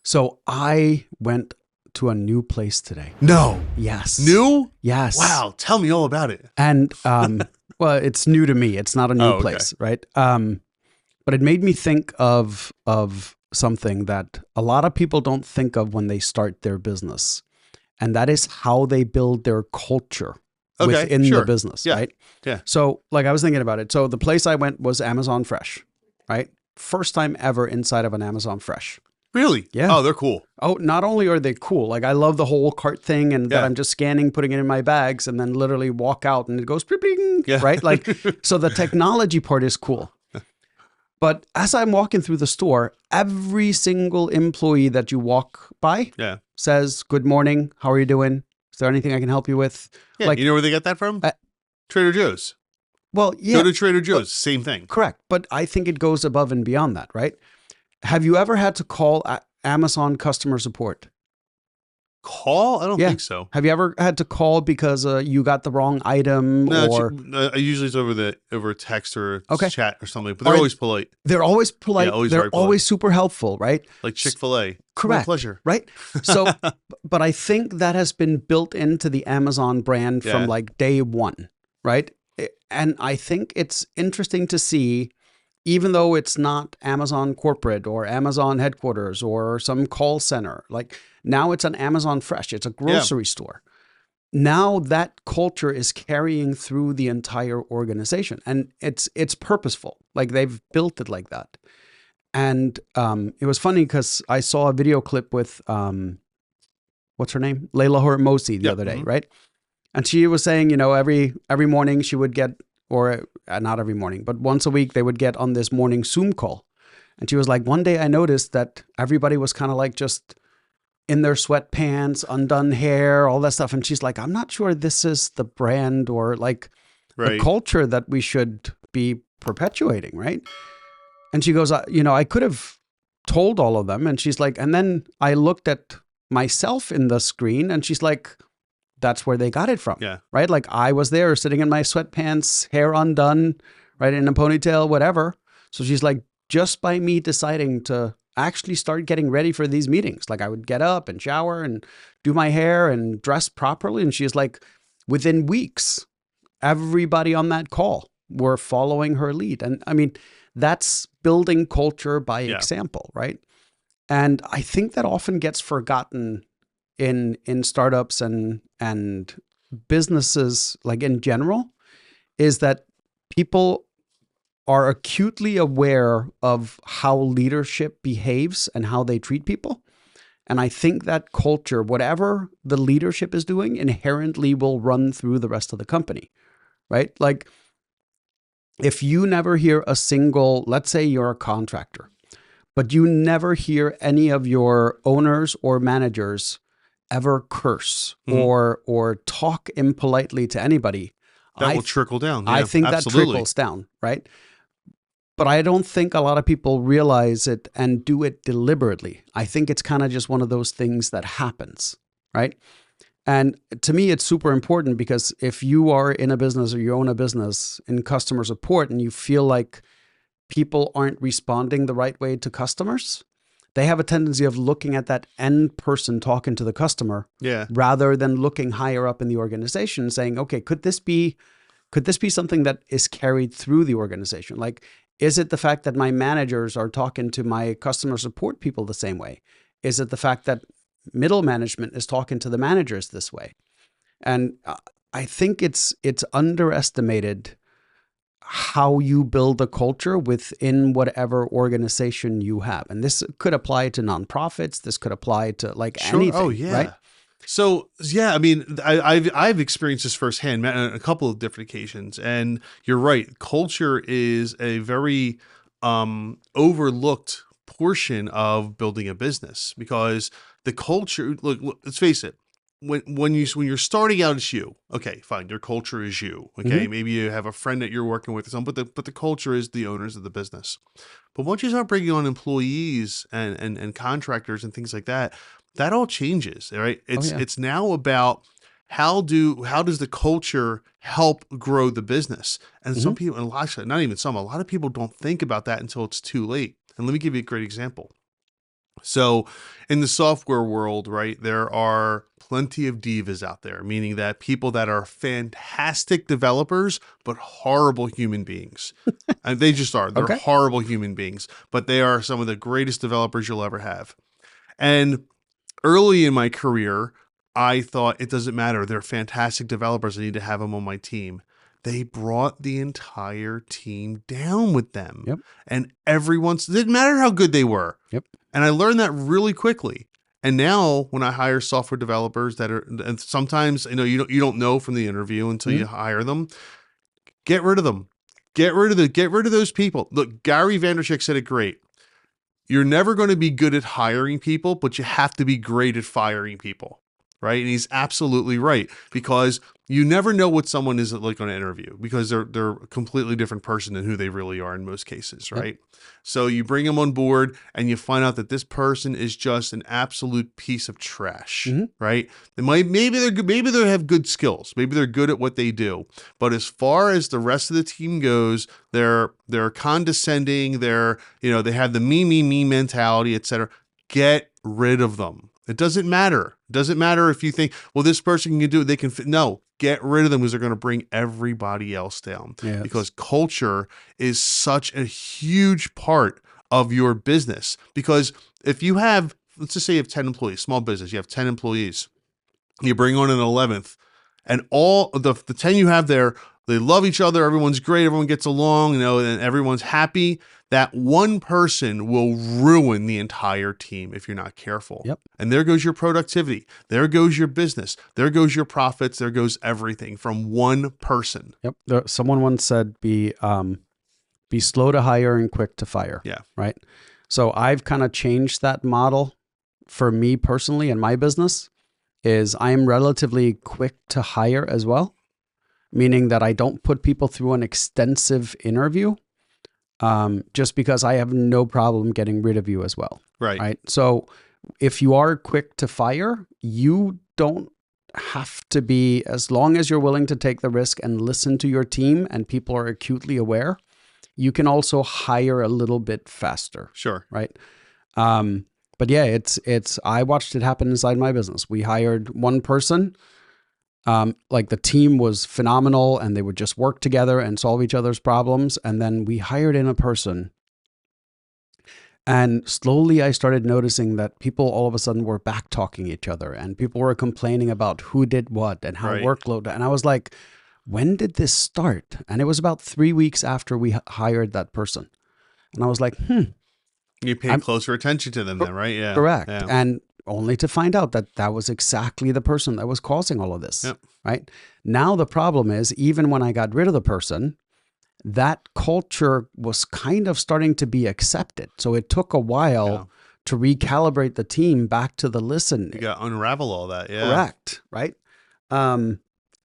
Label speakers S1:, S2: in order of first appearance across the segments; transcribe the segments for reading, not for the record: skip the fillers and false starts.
S1: So I went to a new place today.
S2: No.
S1: Yes.
S2: New?
S1: Yes.
S2: Wow. Tell me all about it.
S1: And well, it's new to me. It's not a new
S2: Oh, okay.
S1: place, right? But it made me think of something that a lot of people don't think of when they start their business, and that is how they build their culture within the business,
S2: Yeah.
S1: right?
S2: Yeah.
S1: So, like, I was thinking about it. So the place I went was Amazon Fresh, right? First time ever inside of an Amazon Fresh.
S2: Really?
S1: Yeah.
S2: Oh, they're cool.
S1: Oh, not only are they cool, like I love the whole cart thing and that
S2: Yeah.
S1: I'm just scanning, putting it in my bags and then literally walk out and it goes bling,
S2: Yeah.
S1: right? Like, so the technology part is cool. But as I'm walking through the store, every single employee that you walk by says, "Good morning. How are you doing? Is there anything I can help you with?"
S2: Yeah.
S1: Like,
S2: you know where they got that from? Trader Joe's.
S1: Well, yeah.
S2: Go to Trader Joe's. Same thing.
S1: Correct. But I think it goes above and beyond that, right? Have you ever had to call Amazon customer support?
S2: Call? I don't think so.
S1: Have you ever had to call because you got the wrong item?
S2: No,
S1: or
S2: usually it's over text or chat or something, but they're always polite.
S1: They're always polite.
S2: Yeah, always
S1: they're
S2: very polite.
S1: always super helpful, right?
S2: Like Chick-fil-A.
S1: Correct.
S2: My pleasure.
S1: Right? So, but I think that has been built into the Amazon brand from like day one, right? And I think it's interesting to see, even though it's not Amazon corporate or Amazon headquarters or some call center, like now it's an Amazon Fresh. It's a grocery store. Now that culture is carrying through the entire organization, and it's purposeful. Like they've built it like that. And it was funny because I saw a video clip with what's her name, Layla Hormozi the other day, right? And she was saying, you know, every morning she would get, or not every morning, but once a week they would get on this morning Zoom call. And she was like, one day I noticed that everybody was kind of like just in their sweatpants, undone hair, all that stuff. And she's like, I'm not sure this is the brand or like the culture that we should be perpetuating, right? And she goes, you know, I could have told all of them. And she's like, and then I looked at myself in the screen and she's like, that's where they got it from, right? Like I was there sitting in my sweatpants, hair undone, right, in a ponytail, whatever. So she's like, just by me deciding to actually start getting ready for these meetings, like I would get up and shower and do my hair and dress properly. And she's like, within weeks, everybody on that call were following her lead. And I mean, that's building culture by example, right? And I think that often gets forgotten in startups and businesses, like in general, is that people are acutely aware of how leadership behaves and how they treat people. And I think that culture, whatever the leadership is doing, inherently will run through the rest of the company, right? Like if you never hear a single, let's say you're a contractor, but you never hear any of your owners or managers ever curse or talk impolitely to anybody,
S2: that will trickle down. Yeah,
S1: I think that trickles down, right? But I don't think a lot of people realize it and do it deliberately. I think it's kind of just one of those things that happens, right? And to me, it's super important because if you are in a business or you own a business in customer support and you feel like people aren't responding the right way to customers, they have a tendency of looking at that end person talking to the customer rather than looking higher up in the organization and saying, okay, could this be something that is carried through the organization? Like, is it the fact that my managers are talking to my customer support people the same way? Is it the fact that middle management is talking to the managers this way? And I think it's underestimated how you build a culture within whatever organization you have. And this could apply to nonprofits. This could apply to like anything. Oh, yeah. Right?
S2: So, yeah, I mean, I've experienced this firsthand on a couple of different occasions. And you're right. Culture is a very overlooked portion of building a business because the culture, look, let's face it. When you're starting out, it's you. Okay, fine. Your culture is you. Okay, maybe you have a friend that you're working with or something, but the culture is the owners of the business. But once you start bringing on employees and contractors and things like that, that all changes. Right? It's now about how does the culture help grow the business? And some people, and a lot of people don't think about that until it's too late. And let me give you a great example. So in the software world, right, there are plenty of divas out there, meaning that people that are fantastic developers, but horrible human beings. And they just are. They're
S1: Okay.
S2: horrible human beings, but they are some of the greatest developers you'll ever have. And early in my career, I thought it doesn't matter. They're fantastic developers. I need to have them on my team. They brought the entire team down with them.
S1: Yep.
S2: And it didn't matter how good they were.
S1: Yep.
S2: And I learned that really quickly. And now when I hire software developers that are, and sometimes, you don't know from the interview until you hire them, get rid of them. Get rid of those people. Look, Gary Vaynerchuk said it great. You're never going to be good at hiring people, but you have to be great at firing people. Right. And he's absolutely right, because you never know what someone is like on an interview, because they're a completely different person than who they really are in most cases. Right. Yep. So you bring them on board and you find out that this person is just an absolute piece of trash. Right. Maybe they have good skills. Maybe they're good at what they do. But as far as the rest of the team goes, they're condescending. They have the me mentality, etc. Get rid of them. It doesn't matter. It doesn't matter if you think, well, this person can do it. They can fit. No, get rid of them, because they're going to bring everybody else down. Yes. Because culture is such a huge part of your business. Because if you have, let's just say you have 10 employees, small business, you have 10 employees, you bring on an 11th, and all the 10 you have there, they love each other. Everyone's great. Everyone gets along, and everyone's happy. That one person will ruin the entire team if you're not careful.
S1: Yep.
S2: And there goes your productivity. There goes your business. There goes your profits. There goes everything from one person.
S1: Yep. Someone once said, be slow to hire and quick to fire.
S2: Yeah.
S1: Right. So I've kind of changed that model for me personally in my business. Is I am relatively quick to hire as well, meaning that I don't put people through an extensive interview. Just because I have no problem getting rid of you as well. Right. So if you are quick to fire, you don't have to be, as long as you're willing to take the risk and listen to your team and people are acutely aware, you can also hire a little bit faster.
S2: Sure.
S1: Right. But yeah, I watched it happen inside my business. We hired one person. Like the team was phenomenal and they would just work together and solve each other's problems. And then we hired in a person. And slowly I started noticing that people all of a sudden were back talking each other and people were complaining about who did what and how workload. And I was like, when did this start? And it was about 3 weeks after we hired that person. And I was like,
S2: You paid closer attention to them then, right? Yeah.
S1: Correct.
S2: Yeah.
S1: And only to find out that that was exactly the person that was causing all of this.
S2: Yep.
S1: Right? Now the problem is, even when I got rid of the person, that culture was kind of starting to be accepted. So it took a while to recalibrate the team back to the listen.
S2: You got to unravel all that. Yeah.
S1: Correct. Right.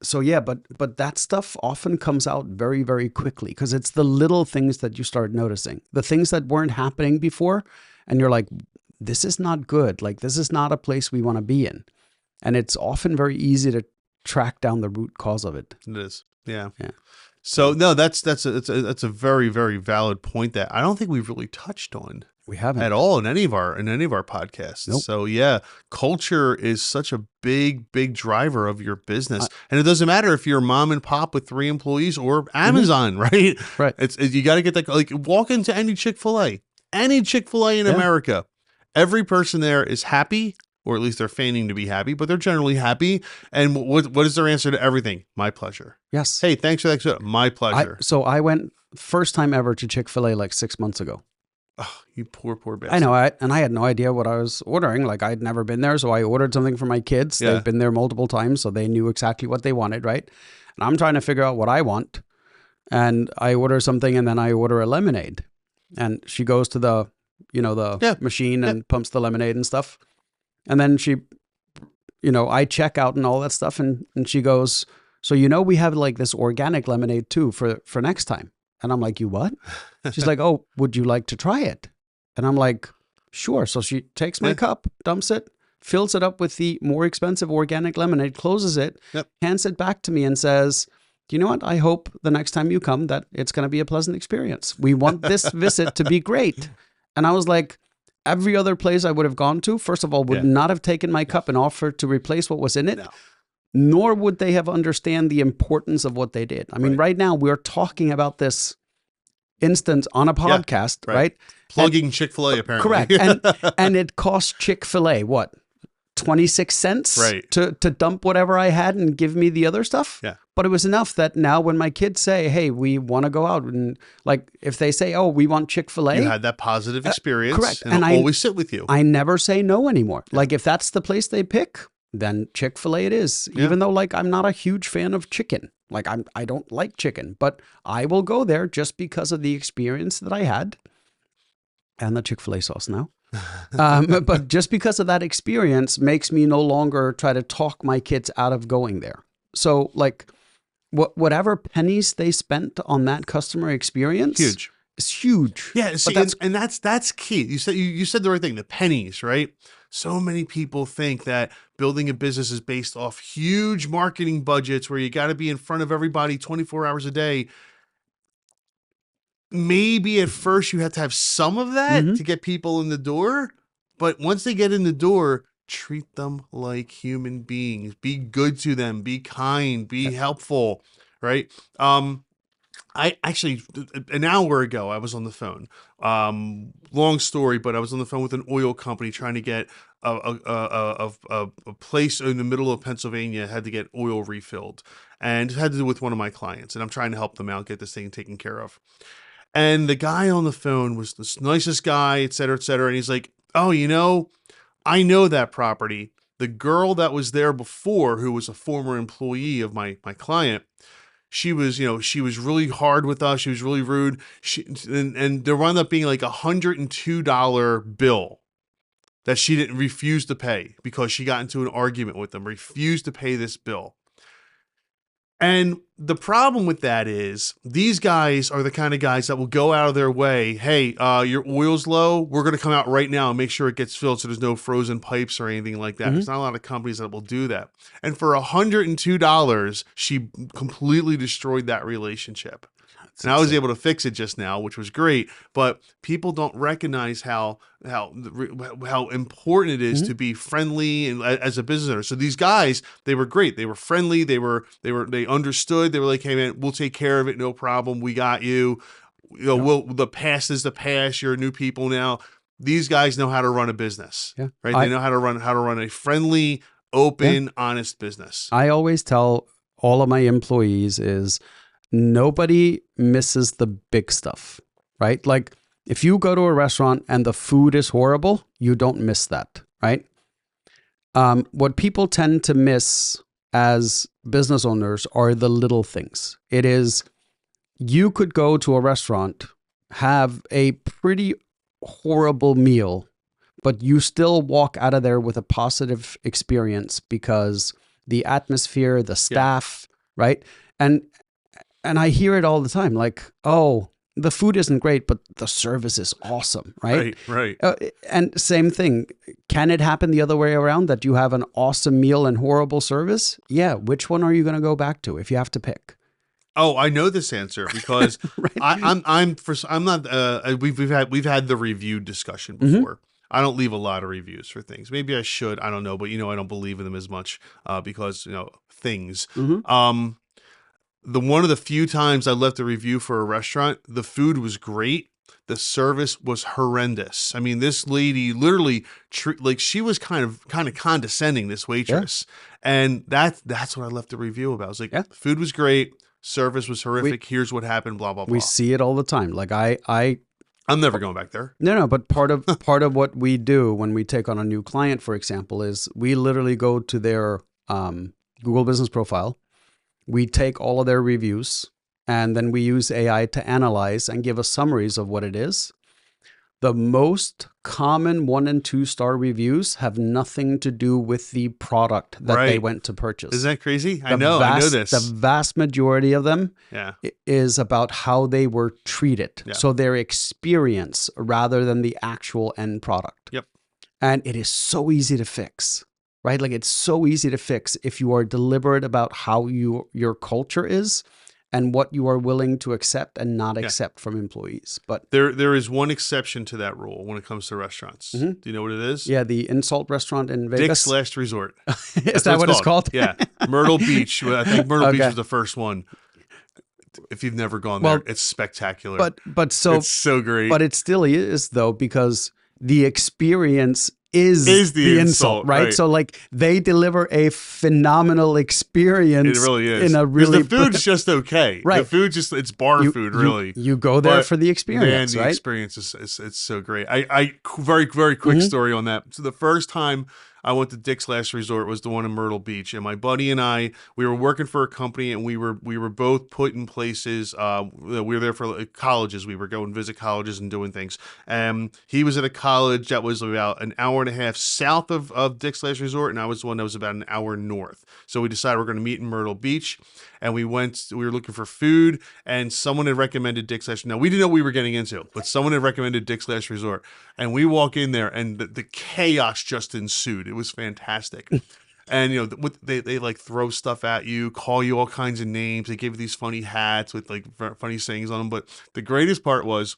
S1: So yeah, but that stuff often comes out very, very quickly, because it's the little things that you start noticing, the things that weren't happening before. And you're like, this is not good. Like, this is not a place we want to be in. And it's often very easy to track down the root cause of it.
S2: It is. Yeah. Yeah. So no, that's a very, very valid point that I don't think we've really touched on.
S1: We haven't
S2: at all in any of our podcasts.
S1: Nope.
S2: So yeah, culture is such a big driver of your business, and it doesn't matter if you're a mom and pop with 3 employees or Amazon, right?
S1: Right.
S2: You got to get that. Like, walk into any Chick-fil-A in America. Every person there is happy, or at least they're feigning to be happy, but they're generally happy. And what is their answer to everything? My pleasure.
S1: Yes.
S2: Hey, thanks for that. My pleasure.
S1: So I went first time ever to Chick-fil-A like 6 months ago.
S2: Oh, you poor bastard.
S1: I know. And I had no idea what I was ordering. Like, I'd never been there. So I ordered something for my kids. Yeah. They've been there multiple times, so they knew exactly what they wanted, right? And I'm trying to figure out what I want. And I order something, and then I order a lemonade. And she goes to the machine and pumps the lemonade and stuff. And then she, I check out and all that stuff. And she goes, so, we have like this organic lemonade too for next time. And I'm like, you what? She's like, oh, would you like to try it? And I'm like, sure. So she takes my cup, dumps it, fills it up with the more expensive organic lemonade, closes it, hands it back to me and says, do you know what? I hope the next time you come that it's going to be a pleasant experience. We want this visit to be great. And I was like, every other place I would have gone to, first of all, would not have taken my cup and offered to replace what was in it.
S2: No.
S1: Nor would they have understand the importance of what they did. I mean, right now we're talking about this instance on a podcast, right?
S2: Plugging Chick-fil-A, apparently.
S1: Correct. And it cost Chick-fil-A, what, 26 cents to dump whatever I had and give me the other stuff?
S2: Yeah.
S1: But it was enough that now when my kids say, hey, we want to go out, and like if they say, oh, we want Chick-fil-A.
S2: You had that positive experience.
S1: Correct.
S2: And I'll always sit with you.
S1: I never say no anymore. Yeah. Like if that's the place they pick, then Chick-fil-A it is. Yeah. Even though like I'm not a huge fan of chicken. Like I don't like chicken, but I will go there just because of the experience that I had. And the Chick-fil-A sauce now. But just because of that experience makes me no longer try to talk my kids out of going there. So like whatever pennies they spent on that customer experience.
S2: Huge.
S1: It's huge.
S2: Yeah. See, that's key. You said the right thing, the pennies, right? So many people think that building a business is based off huge marketing budgets where you got to be in front of everybody 24 hours a day. Maybe at first you have to have some of that to get people in the door. But once they get in the door, treat them like human beings. Be good to them. Be kind. Be helpful. Right? I actually, an hour ago, I was on the phone. Long story, but I was on the phone with an oil company trying to get a place in the middle of Pennsylvania had to get oil refilled, and it had to do with one of my clients. And I'm trying to help them out, get this thing taken care of. And the guy on the phone was the nicest guy, et cetera, et cetera. And he's like, oh, I know that property. The girl that was there before, who was a former employee of my client, she was really hard with us. She was really rude. And there wound up being like $102 bill that she didn't refuse to pay because she got into an argument with them, refused to pay this bill. And the problem with that is these guys are the kind of guys that will go out of their way. Hey, your oil's low. We're going to come out right now and make sure it gets filled so there's no frozen pipes or anything like that. There's not a lot of companies that will do that. And for $102, she completely destroyed that relationship. And I was able to fix it just now, which was great. But people don't recognize how important it is to be friendly and as a business owner. So these guys, they were great. They were friendly. They understood. They were like, "Hey man, we'll take care of it. No problem. We got you. The past is the past. You're new people now." These guys know how to run a business, right? They know how to run a friendly, open, honest business.
S1: I always tell all of my employees is, nobody misses the big stuff, right? Like if you go to a restaurant and the food is horrible, you don't miss that, right? What people tend to miss as business owners are the little things. It is, you could go to a restaurant, have a pretty horrible meal, but you still walk out of there with a positive experience because the atmosphere, the staff, right? And I hear it all the time, like, oh, the food isn't great, but the service is awesome, right?
S2: Right.
S1: And same thing. Can it happen the other way around, that you have an awesome meal and horrible service? Yeah. Which one are you going to go back to if you have to pick?
S2: Oh, I know this answer because we've had the review discussion before. I don't leave a lot of reviews for things. Maybe I should. I don't know, but I don't believe in them as much because things. One of the few times I left a review for a restaurant, the food was great. The service was horrendous. I mean, this lady literally, she was kind of condescending, this waitress. And that's what I left the review about. I was like, food was great. Service was horrific. Here's what happened, blah, blah, blah.
S1: We see it all the time. Like
S2: I'm never going back there.
S1: No, but part of what we do when we take on a new client, for example, is we literally go to their Google Business Profile. We take all of their reviews, and then we use AI to analyze and give us summaries of what it is. The most common 1- and 2-star reviews have nothing to do with the product that they went to purchase.
S2: Isn't that crazy? I know this.
S1: The vast majority of them is about how they were treated. Yeah. So their experience rather than the actual end product.
S2: Yep.
S1: And it is so easy to fix. Right? Like it's so easy to fix if you are deliberate about how your culture is and what you are willing to accept and not accept from employees. But
S2: there is one exception to that rule when it comes to restaurants. Do you know what it is?
S1: Yeah, the Insult Restaurant in Vegas.
S2: Dick's Last Resort.
S1: Is that what it's called?
S2: Yeah. Myrtle Beach. I think Myrtle Beach was the first one. If you've never gone there, it's spectacular.
S1: But it's
S2: so great.
S1: But it still is, though, because the experience is the insult, right? So like they deliver a phenomenal experience.
S2: It really is.
S1: In a really
S2: the food's just okay.
S1: Right.
S2: The food it's bar food, really.
S1: You go there for the experience,
S2: man, the experience is it's so great. I very, very quick story on that. So the first time I went to Dick's Last Resort was the one in Myrtle Beach, and my buddy and I, we were working for a company, and we were both put in places. We were there for colleges. We were going to visit colleges and doing things. He was at a college that was about an hour and a half south of Dick's Last Resort, and I was the one that was about an hour north. So we decided we're going to meet in Myrtle Beach, and we were looking for food, and someone had recommended Dick's Last. Now we didn't know what we were getting into, but someone had recommended Dick's Last Resort, and we walk in there, and the chaos just ensued. It was fantastic. And they like throw stuff at you, call you all kinds of names. They give you these funny hats with like funny sayings on them. But the greatest part was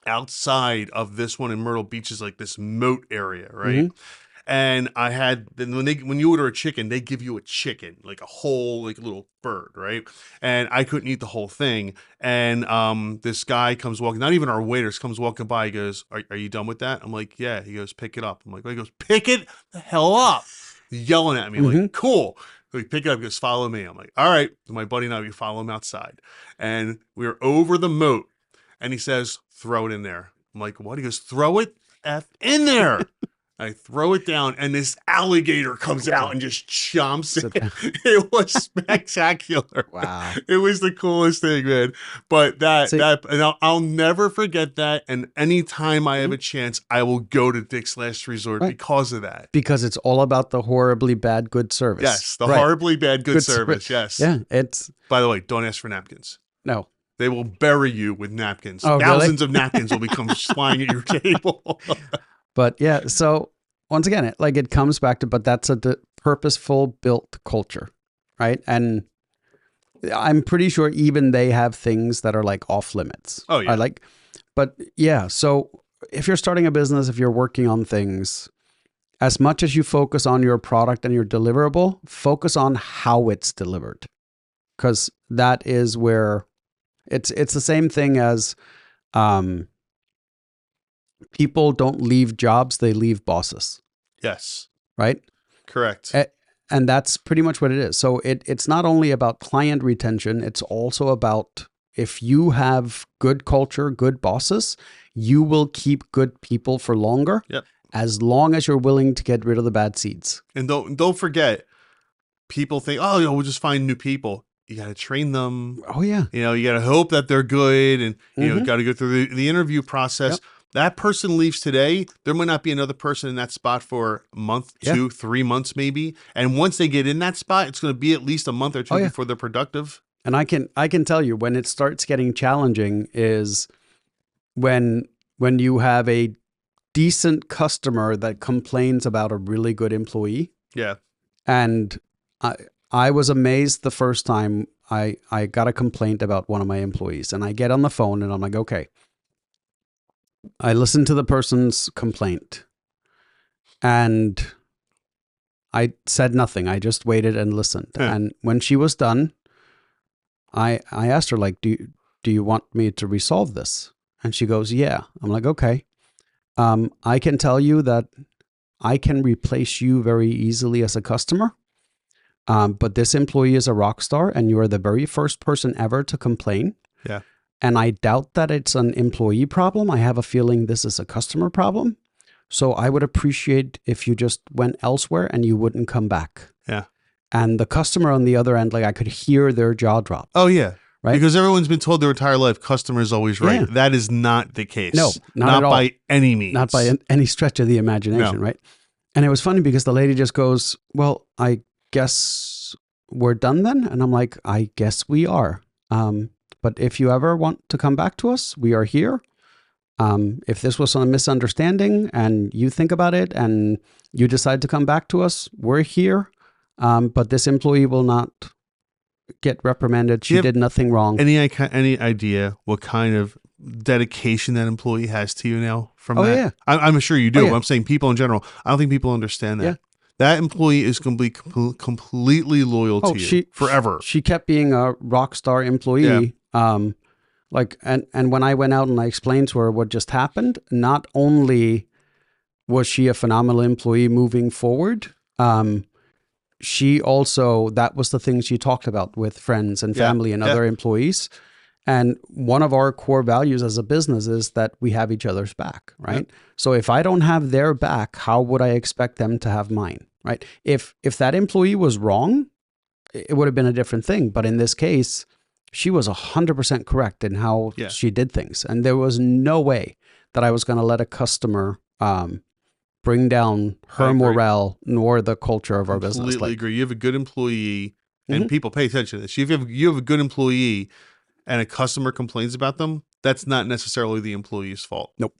S2: outside of this one in Myrtle Beach is like this moat area, right? And I had when you order a chicken, they give you a chicken, like a whole like little bird, right? And I couldn't eat the whole thing. And this guy comes walking, not even our waiters, comes walking by. He goes, "Are you done with that?" I'm like, "Yeah." He goes, "Pick it up." I'm like, "He goes, pick it the hell up!" He's yelling at me like, "Cool." So we pick it up. He goes, "Follow me." I'm like, "All right." And my buddy and I, we follow him outside, and we're over the moat. And he says, "Throw it in there." I'm like, "What?" He goes, "Throw it in there." I throw it down, and this alligator comes out and just chomps it. It was spectacular.
S1: Wow.
S2: It was the coolest thing, man. But and I'll never forget that. And anytime I have a chance, I will go to Dick's Last Resort because of that.
S1: Because it's all about the horribly bad good service.
S2: Yes, the horribly bad good service. Yes.
S1: Yeah,
S2: By the way, don't ask for napkins.
S1: No.
S2: They will bury you with napkins.
S1: Oh,
S2: Thousands of napkins will become flying at your table.
S1: But yeah, so once again, it comes back to, but that's a purposeful built culture, right? And I'm pretty sure even they have things that are like off limits.
S2: Oh yeah.
S1: But yeah, so if you're starting a business, if you're working on things, as much as you focus on your product and your deliverable, focus on how it's delivered. Because that is where it's the same thing as, people don't leave jobs, they leave bosses.
S2: Yes.
S1: Right?
S2: Correct.
S1: And that's pretty much what it is. So it's not only about client retention, it's also about if you have good culture, good bosses, you will keep good people for longer.
S2: Yep.
S1: As long as you're willing to get rid of the bad seeds.
S2: And don't forget, people think, "Oh, we'll just find new people." You got to train them.
S1: Oh yeah.
S2: You got to hope that they're good, and you got to go through the interview process. Yep. That person leaves today. There might not be another person in that spot for a month, 2, 3 months maybe. And once they get in that spot, it's going to be at least a month or two before they're productive.
S1: And I can tell you when it starts getting challenging is when you have a decent customer that complains about a really good employee.
S2: Yeah.
S1: And I was amazed the first time I got a complaint about one of my employees, and I get on the phone and I'm like, okay. I listened to the person's complaint and I said nothing. I just waited and listened. And when she was done, I asked her, like, do you want me to resolve this? And she goes, yeah. I'm like, okay. I can tell you that I can replace you very easily as a customer. But this employee is a rock star and you are the very first person ever to complain.
S2: Yeah.
S1: And I doubt that it's an employee problem. I have a feeling this is a customer problem. So I would appreciate if you just went elsewhere and you wouldn't come back.
S2: Yeah.
S1: And the customer on the other end, like I could hear their jaw drop.
S2: Oh, yeah.
S1: Right?
S2: Because everyone's been told their entire life, customer is always right. Yeah. That is not the case.
S1: No, not at all.
S2: By any means.
S1: Not by any stretch of the imagination, right? And it was funny because the lady just goes, well, I guess we're done then? And I'm like, I guess we are. But if you ever want to come back to us, we are here. If this was a misunderstanding and you think about it and you decide to come back to us, we're here. But this employee will not get reprimanded. She did nothing wrong.
S2: Any idea what kind of dedication that employee has to you now from that?
S1: Yeah.
S2: I'm sure you do. I'm saying people in general. I don't think people understand that.
S1: Yeah.
S2: That employee is completely loyal to you forever.
S1: She kept being a rock star employee. Yeah. And when I went out and I explained to her what just happened, not only was she a phenomenal employee moving forward, she also, that was the thing she talked about with friends and family and other employees. And one of our core values as a business is that we have each other's back, right? Yeah. So if I don't have their back, how would I expect them to have mine, right? If that employee was wrong, it would have been a different thing. But in this case, she was 100% correct in how she did things. And there was no way that I was going to let a customer bring down her morale nor the culture of our business.
S2: Completely agree. You have a good employee, and people pay attention to this. You have a good employee and a customer complains about them, that's not necessarily the employee's fault.
S1: Nope.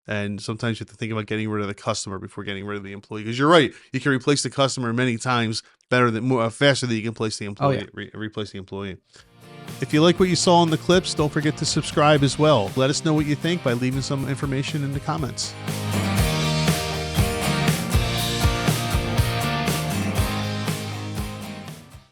S2: And sometimes you have to think about getting rid of the customer before getting rid of the employee. Because you're right, you can replace the customer many times faster than you can replace the employee. Replace the employee. If you like what you saw in the clips, don't forget to subscribe as well. Let us know what you think by leaving some information in the comments.